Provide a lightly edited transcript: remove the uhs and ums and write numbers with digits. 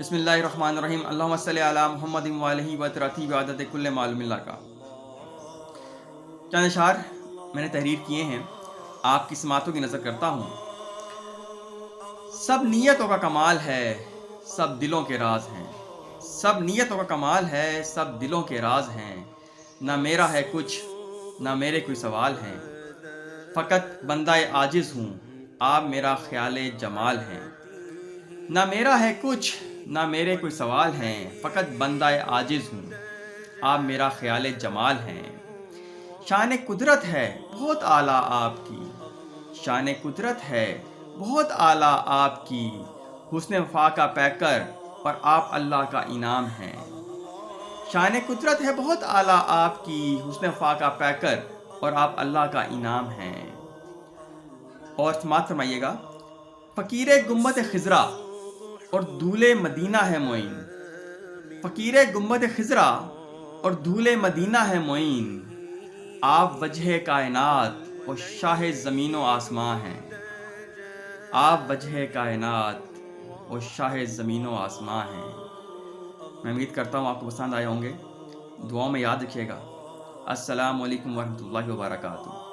بسم اللہ الرحمن الرحیم اللہم صلی علی محمد و علیہ و ترتیب عدد کل معلوم اللہ کا چند اشعار میں نے تحریر کیے ہیں، آپ کی سماعتوں کی نظر کرتا ہوں۔ سب نیتوں کا کمال ہے، سب دلوں کے راز ہیں۔ سب نیتوں کا کمال ہے، سب دلوں کے راز ہیں۔ نہ میرا ہے کچھ، نہ میرے کوئی سوال ہیں، فقط بندہ عاجز ہوں، آپ میرا خیال جمال ہیں۔ نہ میرا ہے کچھ، نہ میرے کوئی سوال ہیں، فقط بندہ عاجز ہوں، آپ میرا خیال جمال ہیں۔ شان قدرت ہے بہت اعلیٰ آپ کی، شان قدرت ہے بہت اعلیٰ آپ کی، حسن وفا کا پیکر اور آپ اللہ کا انعام ہیں۔ شان قدرت ہے بہت اعلیٰ آپ کی، حسن وفا کا پیکر اور آپ اللہ کا انعام ہیں۔ اور سماعت فرمائیے گا۔ فقیر گنبد خضرا اور دھولے مدینہ ہے معین، فقیر گنبد خضرا اور دھولے مدینہ ہے معین، آپ وجہ کائنات اور شاہ زمین و آسماں ہیں، آپ وجہ کائنات اور شاہ زمین و آسماں ہیں۔ میں امید کرتا ہوں آپ کو پسند آئے ہوں گے، دعاؤں میں یاد رکھیے گا۔ السلام علیکم ورحمۃ اللہ وبرکاتہ۔